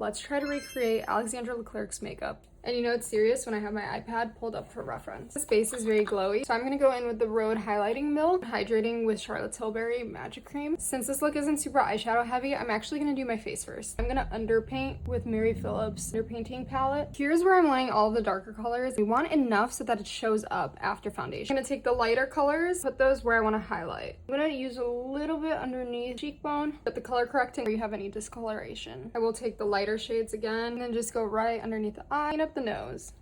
Let's try to recreate Alexandra Leclerc's makeup. And you know it's serious when I have my iPad pulled up for reference. This base is very glowy, so I'm gonna go in with the Rhode Highlighting Milk, hydrating with Charlotte Tilbury Magic Cream. Since this look isn't super eyeshadow heavy, I'm actually gonna do my face first. I'm gonna underpaint with Mary Phillips underpainting palette. Here's where I'm laying all the darker colors. We want enough so that it shows up after foundation. I'm gonna take the lighter colors, put those where I wanna highlight. I'm gonna use a little bit underneath cheekbone, get the color correcting where you have any discoloration. I will take the lighter shades again, and then just go right underneath the eye and up the nose.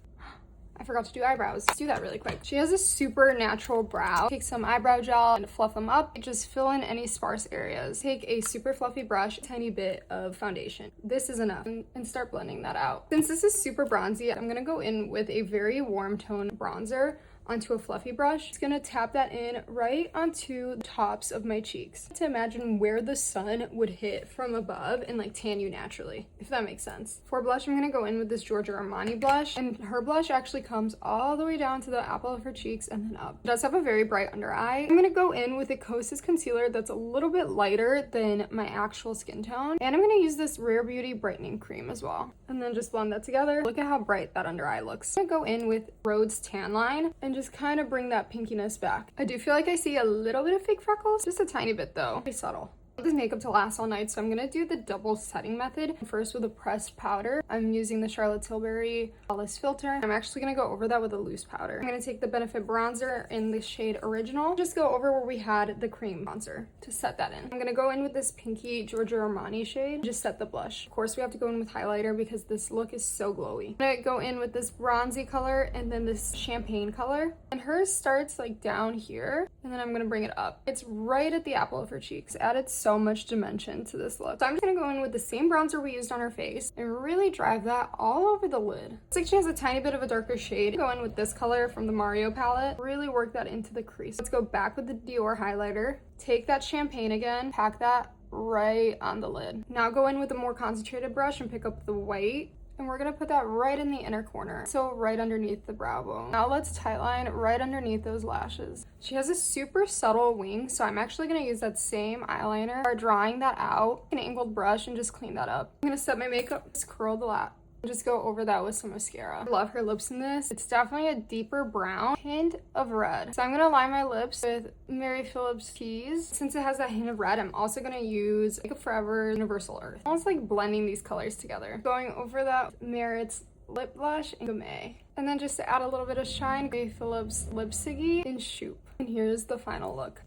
I forgot to do eyebrows. Let's do that really quick. She has a super natural brow. Take some eyebrow gel and fluff them up. Just fill in any sparse areas. Take a super fluffy brush, a tiny bit of foundation. This is enough, and start blending that out. Since this is super bronzy, I'm gonna go in with a very warm tone bronzer onto a fluffy brush. Just gonna tap that in right onto the tops of my cheeks to imagine where the sun would hit from above and like tan you naturally, if that makes sense. For blush, I'm gonna go in with this Giorgio Armani blush, and her blush actually comes all the way down to the apple of her cheeks and then up. It does have a very bright under eye. I'm gonna go in with a Kosas concealer that's a little bit lighter than my actual skin tone, and I'm gonna use this Rare Beauty brightening cream as well, and then just blend that together. Look at how bright that under eye looks. I'm gonna go in with Rhode's tan line and just kind of bring that pinkiness back. I do feel like I see a little bit of fake freckles, just a tiny bit though, very subtle. I want this makeup to last all night, so I'm gonna do the double setting method. First with a pressed powder, I'm using the Charlotte Tilbury Flawless Filter. I'm actually gonna go over that with a loose powder. I'm gonna take the Benefit bronzer in the shade Original, just go over where we had the cream bronzer to set that in. I'm gonna go in with this pinky Giorgio Armani shade, just set the blush. Of course, we have to go in with highlighter because this look is so glowy. I'm gonna go in with this bronzy color and then this champagne color. And hers starts like down here, and then I'm gonna bring it up. It's right at the apple of her cheeks. Added so much dimension to this look. So I'm just gonna go in with the same bronzer we used on her face and really drive that all over the lid. It's like she has a tiny bit of a darker shade. Go in with this color from the Mario palette. Really work that into the crease. Let's go back with the Dior highlighter. Take that champagne again, pack that right on the lid. Now go in with a more concentrated brush and pick up the white. And we're gonna put that right in the inner corner, so right underneath the brow bone. Now let's tightline right underneath those lashes. She has a super subtle wing, so I'm actually gonna use that same eyeliner, start drawing that out, an angled brush, and just clean that up. I'm gonna set my makeup, just curl the lap. Just go over that with some mascara. I love her lips in this. It's definitely a deeper brown, hint of red. So I'm gonna line my lips with Mary Phillips Tease. Since it has that hint of red, I'm also gonna use Makeup Forever Universal Earth. Almost like blending these colors together. Going over that with Merit's lip blush and Gourmet. And then just to add a little bit of shine, Mary Phillips Lipsticky in Shoop. And here's the final look.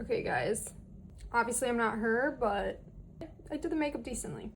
Okay guys, obviously I'm not her, but I did the makeup decently.